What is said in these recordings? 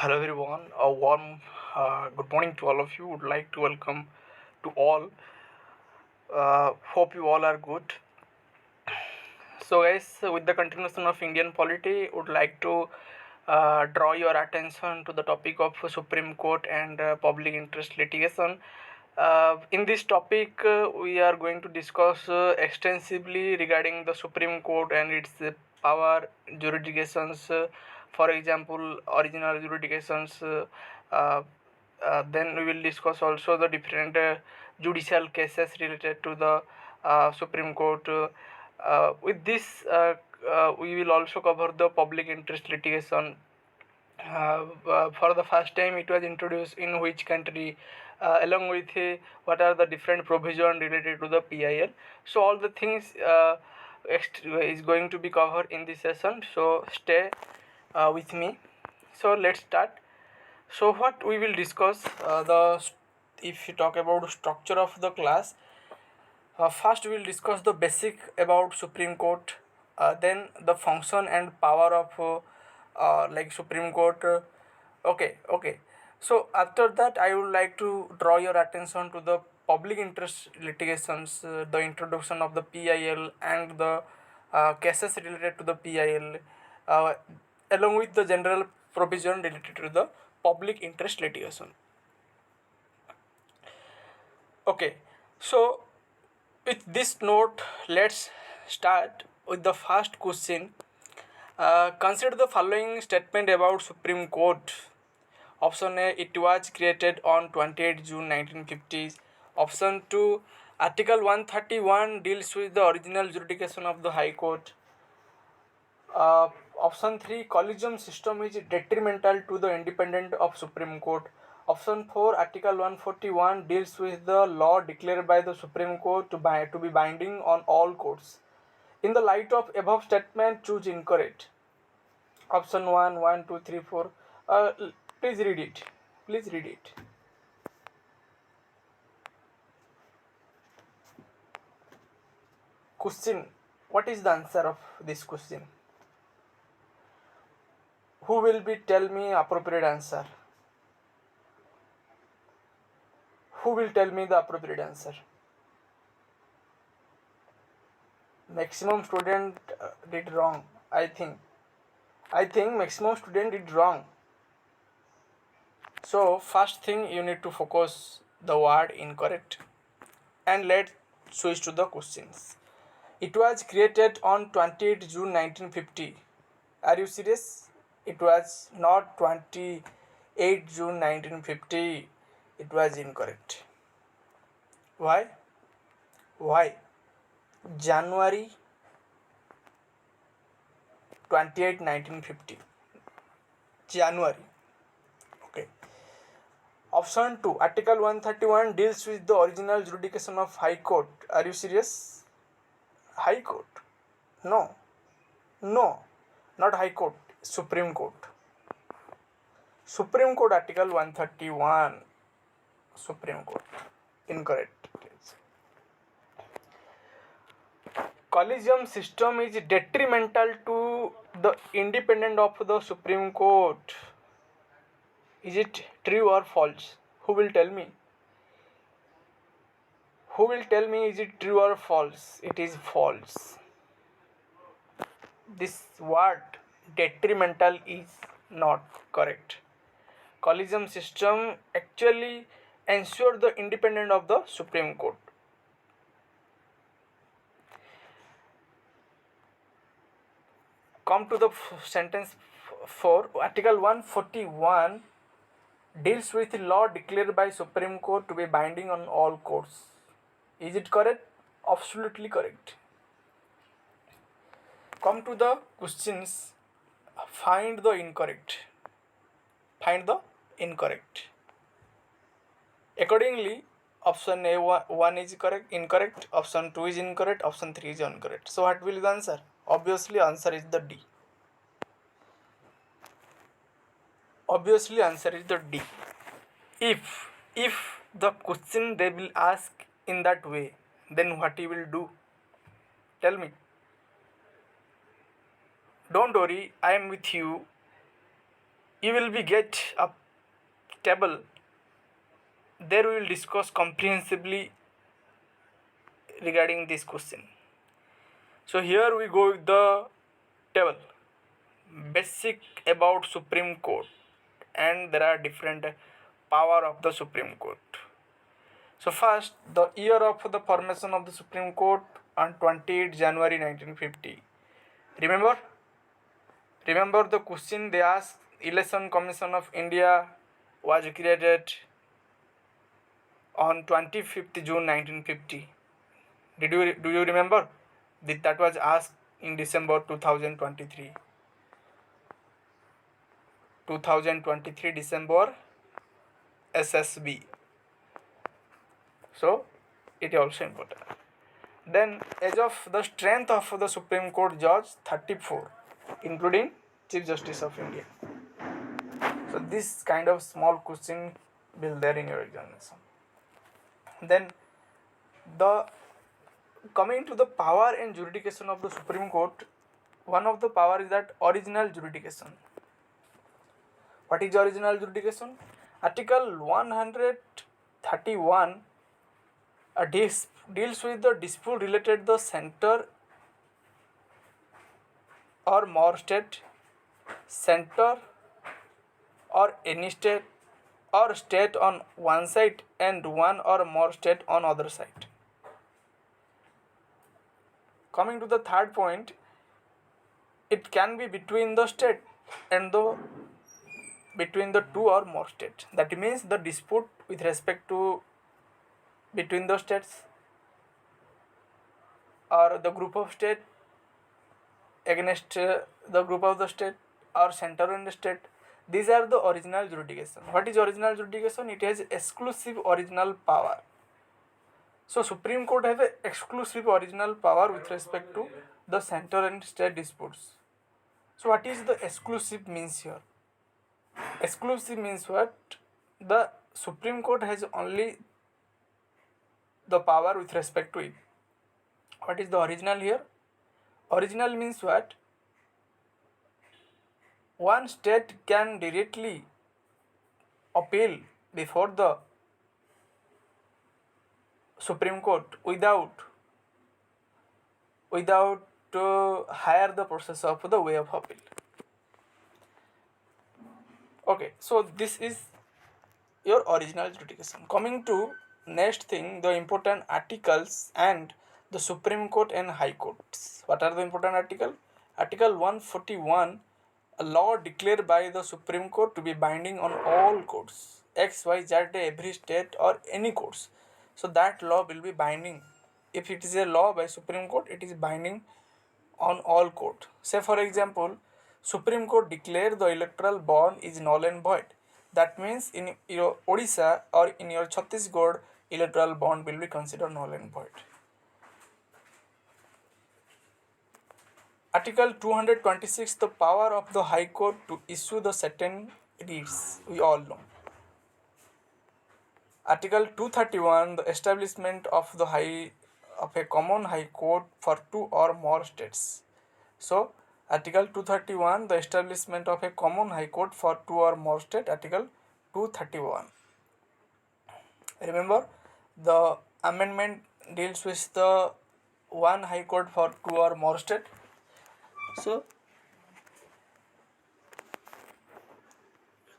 Hello everyone, a warm good morning to all of you. Would like to welcome to all. Hope you all are good. So guys, with the continuation of Indian polity, would like to draw your attention to the topic of Supreme Court and public interest litigation. In this topic, we are going to discuss extensively regarding the Supreme Court and its power, jurisdictions, for example, original jurisdictions. Then we will discuss also the different judicial cases related to the Supreme Court. With this, we will also cover the public interest litigation. For the first time it was introduced in which country, along with what are the different provision related to the PIL. So all the things is going to be covered in this session, so stay with me. So let's start. So what we will discuss, if you talk about structure of the class, first we will discuss the basic about Supreme Court, then the function and power of like Supreme Court. Okay. So after that, I would like to draw your attention to the public interest litigations, the introduction of the PIL and the cases related to the PIL, uh, along with the general provision related to the public interest litigation. Okay, so with this note, let's start with the first question. Consider the following statement about Supreme Court. Option A, it was created on 28 June 1950s. Option 2, Article 131 deals with the original jurisdiction of the High Court. Option 3, collegium system is detrimental to the independence of Supreme Court. Option 4, Article 141 deals with the law declared by the Supreme Court to be binding on all courts. In the light of above statement, choose incorrect. Option 1, 1, 2, 3, 4. Please read it. Please read it. Question. What is the answer of this question? Who will be tell me appropriate answer? Who will tell me the appropriate answer? Maximum student did wrong. I think maximum student did wrong. So first thing you need to focus the word incorrect, and let's switch to the questions. It was created on 28 June 1950. Are you serious? It was not 28 June 1950. It was incorrect. Why? January 28, 1950. January. Okay. Option 2, Article 131 deals with the original jurisdiction of High Court. Are you serious? High Court? No, not High Court. Supreme Court. Supreme Court, Article 131. Supreme Court. Incorrect. Collegium system is detrimental to the independence of the Supreme Court. Is it true or false? Who will tell me? Who will tell me is it true or false? It is false. This word detrimental is not correct. Collegium system actually ensure the independence of the Supreme Court. Come to the sentence 4. Article 141 deals with law declared by Supreme Court to be binding on all courts. Is it correct? Absolutely correct. Come to the questions. Find the incorrect. Accordingly, option A1 is incorrect, option 2 is incorrect, option 3 is incorrect. So what will be the answer? Obviously answer is the D. If the question they will ask in that way, then what you will do? Tell me. Don't worry, I am with you. you will be get a table. There we will discuss comprehensively regarding this question. So here we go with the table. Basic about Supreme Court, and there are different power of the Supreme Court. So first, the year of the formation of the Supreme Court on 28 January 1950. Remember? Remember the question they asked. Election Commission of India was created on 25th June 1950. Do you remember? That was asked in December 2023. 2023 December, SSB. So it is also important. Then age of the strength of the Supreme Court judge 34, including Chief Justice of India. So this kind of small question will there in your examination. Then the coming to the power and jurisdiction of the Supreme Court, one of the power is that original jurisdiction. What is original jurisdiction? Article 131 deals with the dispute related the center or more state, center or any state, or state on one side and one or more state on other side. Coming to the third point, it can be between the state and between the two or more states. That means the dispute with respect to between the states or the group of state against the group of the state or center and the state. These are the original jurisdiction. What is original jurisdiction? It has exclusive original power. So Supreme Court have a exclusive original power with respect to the center and state disputes. So what is the exclusive means here? Exclusive means what? The Supreme Court has only the power with respect to it. What is the original here? Original means what? One state can directly appeal before the Supreme Court without hire the process of the way of appeal. Okay, so this is your original jurisdiction. Coming to next thing, the important articles and the Supreme Court and High Courts. What are the important articles? Article 141, a law declared by the Supreme Court to be binding on all courts, X, Y, Z, every state or any courts. So that law will be binding. If it is a law by Supreme Court, it is binding on all court. Say for example, Supreme Court declare the electoral bond is null and void. That means in your Odisha or in your Chhattisgarh, electoral bond will be considered null and void. Article 226, the power of the High Court to issue the certain writs, we all know. Article 231, the establishment of a common High Court for two or more states. So Article 231, the establishment of a common High Court for two or more states. Article 231. Remember, the amendment deals with the one High Court for two or more states. So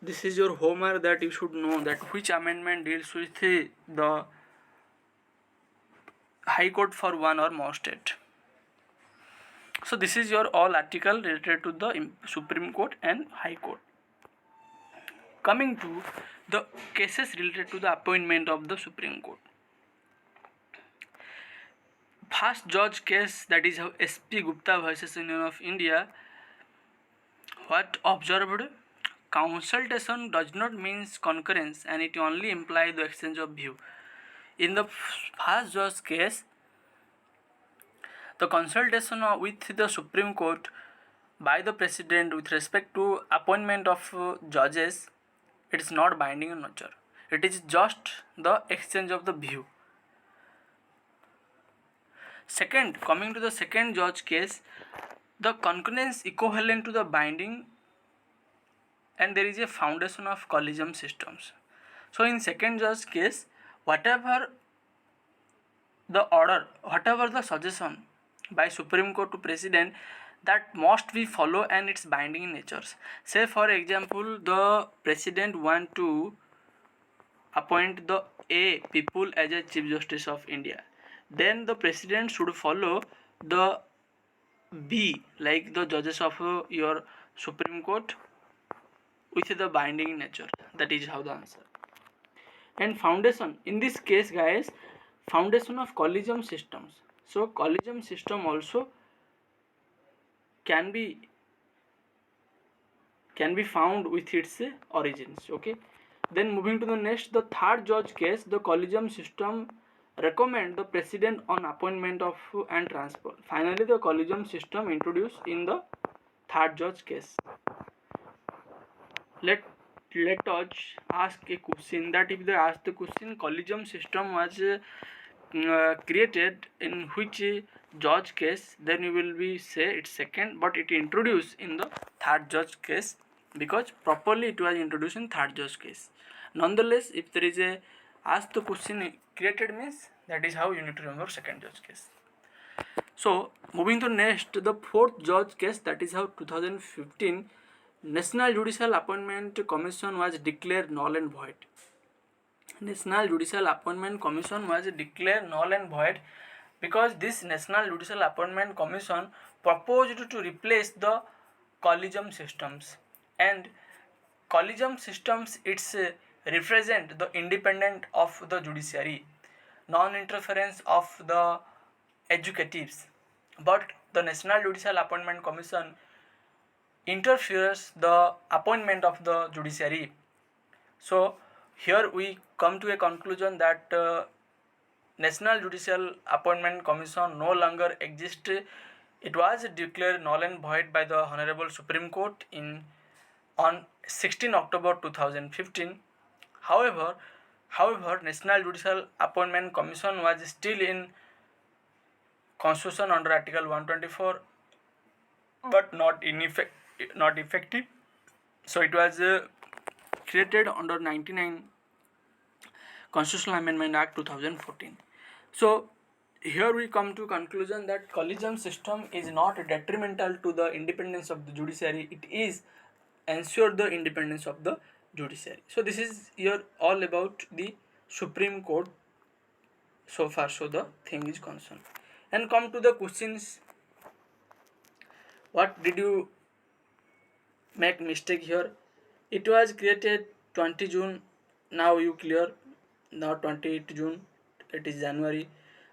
this is your homework that you should know, that which amendment deals with the High Court for one or more state. So this is your all article related to the Supreme Court and High Court. Coming to the cases related to the appointment of the Supreme Court. First judge case, that is SP Gupta versus Union of India. What observed? Consultation does not mean concurrence and it only implies the exchange of view. In the first judge case, the consultation with the Supreme Court by the President with respect to appointment of judges, it is not binding in nature. It is just the exchange of the view. Second, coming to the second judge case, the concurrence equivalent to the binding and there is a foundation of collegium systems. So in second judge case, whatever the order, whatever the suggestion by Supreme Court to President, that must be follow and its binding in natures. Say for example, the President want to appoint the A people as a Chief Justice of India, then the President should follow the B, like the judges of your Supreme Court with the binding nature. That is how the answer. And foundation, in this case guys, foundation of collegium systems. So collegium system also can be found with its origins. Okay, then moving to the next, the third judge case, the collegium system recommend the president on appointment of and transfer. Finally the collegium system introduced in the third judge case. Let us ask a question, that if they ask the question, collegium system was created in which judge case, then you will be say it's second, but it introduced in the third judge case, because properly it was introduced in third judge case. Nonetheless, if there is a ask the question created means, that is how you need to remember second judge case. So moving to next, the fourth judge case, that is how 2015 National Judicial Appointment Commission was declared null and void. National Judicial Appointment Commission was declared null and void because this National Judicial Appointment Commission proposed to replace the collegium systems, and collegium systems it's represent the independence of the judiciary, non-interference of the executives, but the National Judicial Appointment Commission interferes the appointment of the judiciary. So here we come to a conclusion that National Judicial Appointment Commission no longer exists. It was declared null and void by the Honorable Supreme Court on 16 October 2015. However, National Judicial Appointment Commission was still in Constitution under Article 124, but not effective. So it was created under 99 Constitutional Amendment Act 2014. So here we come to conclusion that collegium system is not detrimental to the independence of the judiciary. It is ensure the independence of the judiciary. So this is here all about the Supreme Court so far, so the thing is concerned. And come to the questions. What did you make mistake here? It was created 20 June. Now you clear. Now 28 June. It is January.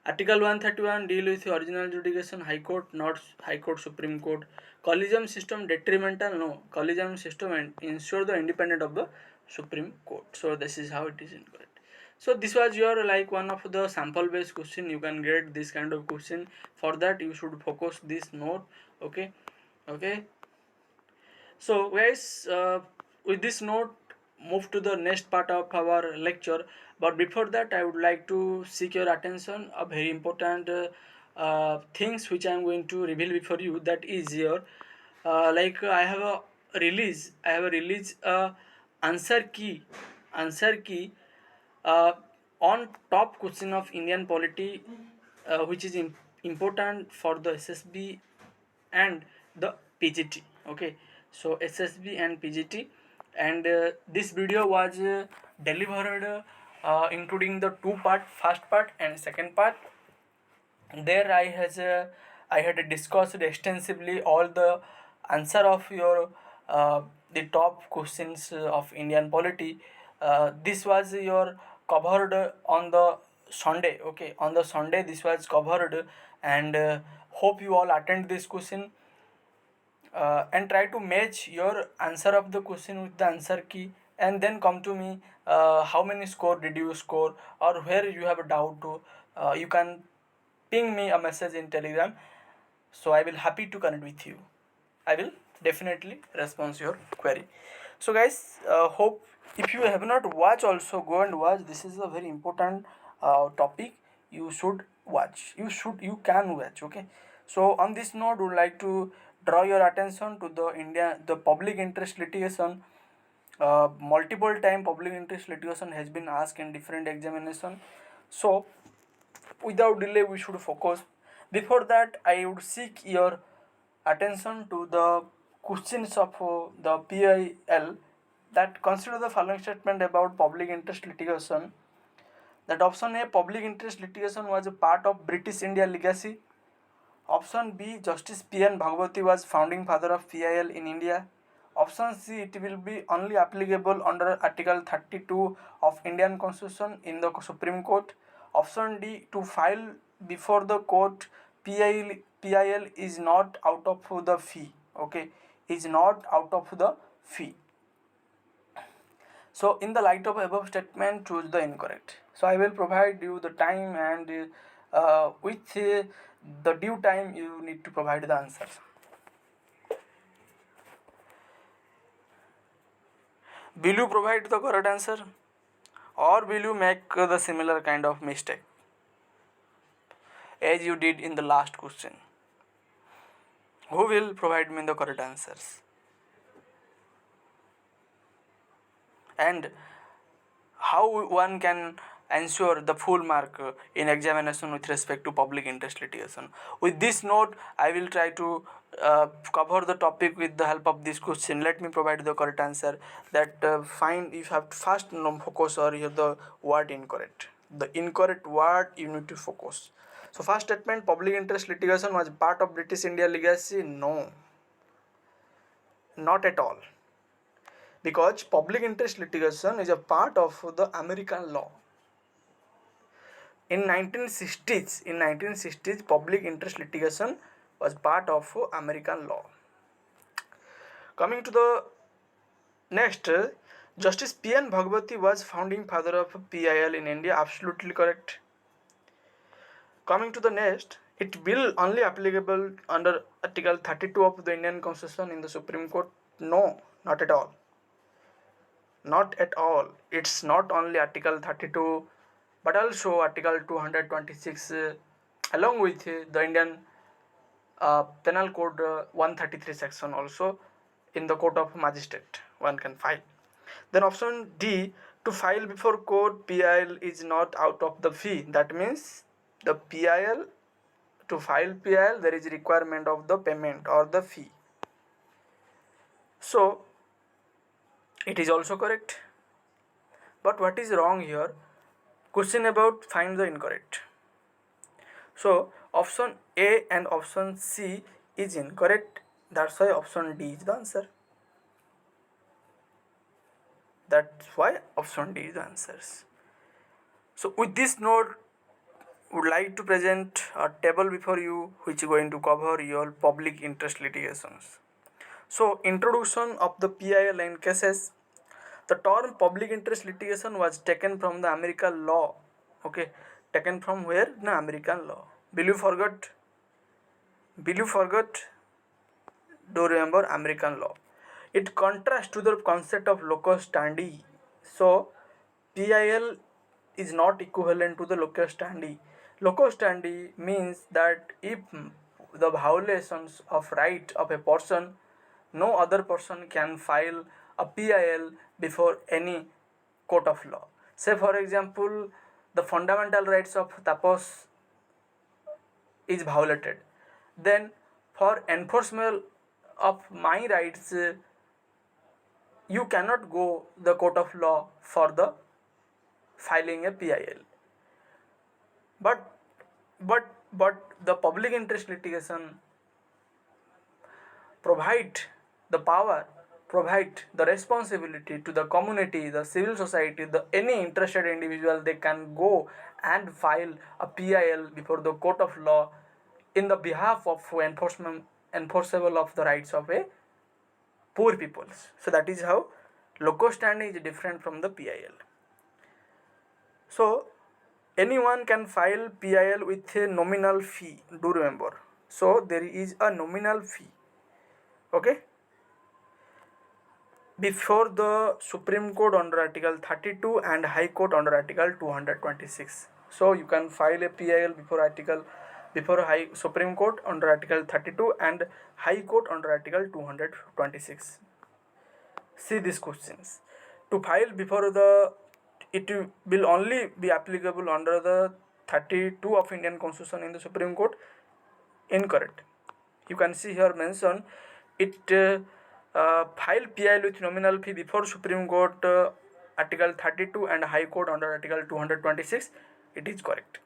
Article 131 deal with the original judication, High Court, not High Court, Supreme Court. Collegium system detrimental? No. Collegium system ensure the independence of the Supreme Court. So this is how it is incorrect. So this was your like one of the sample based question. You can get this kind of question. For that you should focus this note. Okay. So guys, with this note, move to the next part of our lecture. But before that, I would like to seek your attention a very important things which I am going to reveal before you. That is here, like I have a release answer key on top question of Indian polity, which is important for the SSB and the PGT. Okay, so SSB and PGT, and this video was delivered including the two part, first part and second part. There I had discussed extensively all the answer of your the top questions of Indian polity. This was your covered on the Sunday. Okay, on the Sunday this was covered, and hope you all attend this question and try to match your answer of the question with the answer key, and then come to me how many score did you score, or where you have a doubt to, you can ping me a message in Telegram. So I will happy to connect with you. I will definitely respond your query. So guys, hope if you have not watched, also go and watch. This is a very important topic. You should watch. You can watch. Okay. So on this note, would like to draw your attention to the public interest litigation. multiple time public interest litigation has been asked in different examination. So without delay we should focus. Before that I would seek your attention to the questions of the PIL, that consider the following statement about public interest litigation. That option A, public interest litigation was a part of British India legacy. Option B, Justice P.N. Bhagwati was founding father of PIL in India. Option C, it will be only applicable under Article 32 of Indian Constitution in the Supreme Court. Option D, to file before the court, PIL is not out of the fee. Okay, is not out of the fee. So in the light of above statement, choose the incorrect. So I will provide you the time, and with the due time you need to provide the answers. Will you provide the correct answer, or will you make the similar kind of mistake as you did in the last question? Who will provide me the correct answers? And how one can ensure the full mark in examination with respect to public interest litigation? With this note, I will try to cover the topic with the help of this question. Let me provide the correct answer. That find, you have to first focus or hear the word incorrect. The incorrect word you need to focus. So first statement, public interest litigation was part of British India legacy. No, not at all, because public interest litigation is a part of the American law. In 1960s, public interest litigation was part of American law. Coming to the next, Justice P.N. Bhagwati was founding father of PIL in India. Absolutely correct. Coming to the next, it will only applicable under Article 32 of the Indian Constitution in the Supreme Court. No, not at all. Not at all. It's not only Article 32, but also Article 226, along with the Indian Penal Code 133 section also in the Court of Magistrate one can file. Then option D, to file before court, PIL is not out of the fee. That means the PIL, to file PIL, there is requirement of the payment or the fee. So it is also correct. But what is wrong here? Question about find the incorrect. So option A and option C is incorrect. That's why option D is the answer. That's why option D is the answers. So with this note, would like to present a table before you which is going to cover your public interest litigations. So introduction of the PIL line cases. The term public interest litigation was taken from the American law. Okay, taken from where? The American law. Will you forget? Will you forget? Do remember American law. It contrasts to the concept of locus standi. So PIL is not equivalent to the locus standi. Locus standi means that if the violations of right of a person, no other person can file a PIL before any court of law. Say for example, the fundamental rights of tapas is violated. Then for enforcement of my rights, you cannot go the court of law for the filing a PIL. But the public interest litigation provide the power, provide the responsibility to the community, the civil society, the any interested individual. They can go and file a PIL before the court of law in the behalf of enforceable of the rights of a poor peoples. So that is how locus standi is different from the PIL. So anyone can file PIL with a nominal fee. Do remember. So there is a nominal fee. Okay. Before the Supreme Court under Article 32 and High Court under Article 226. So you can file a PIL before High Supreme Court under Article 32 and High Court under Article 226. See these questions. to file before the, it will only be applicable under the 32 of Indian Constitution in the Supreme Court. Incorrect. You can see here mentioned it file PIL with nominal fee before Supreme Court, Article 32 and High Court under Article 226. It is correct.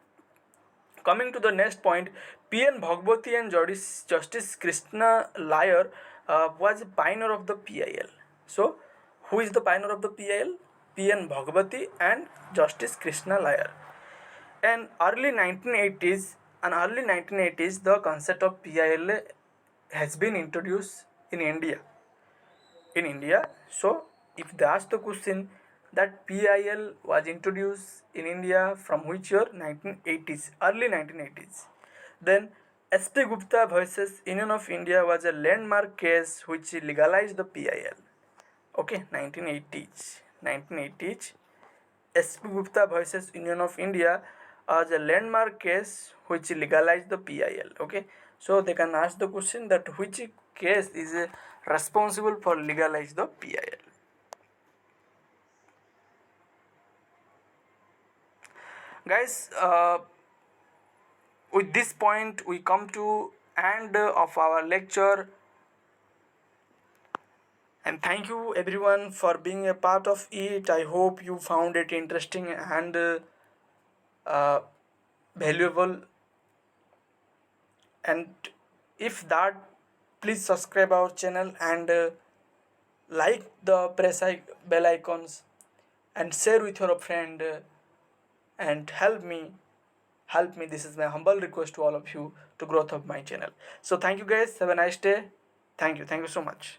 Coming to the next point, P.N. Bhagwati and Justice Krishna Liar was a pioneer of the PIL. So, who is the pioneer of the PIL? P.N. Bhagwati and Justice Krishna Liar. And early 1980s, the concept of PIL has been introduced in India. So if they ask the question that PIL was introduced in India from which year? 1980s, early 1980s. Then S.P. Gupta versus Union of India was a landmark case which legalized the PIL. Okay, 1980s. S.P. Gupta versus Union of India was a landmark case which legalized the PIL. Okay, so they can ask the question that which case is responsible for legalize the PIL. Guys, with this point we come to end of our lecture, and thank you everyone for being a part of it. I hope you found it interesting and valuable, and if that, please subscribe our channel and like the bell icons and share with your friend, and help me. This is my humble request to all of you to growth of my channel. So thank you guys, have a nice day. Thank you so much.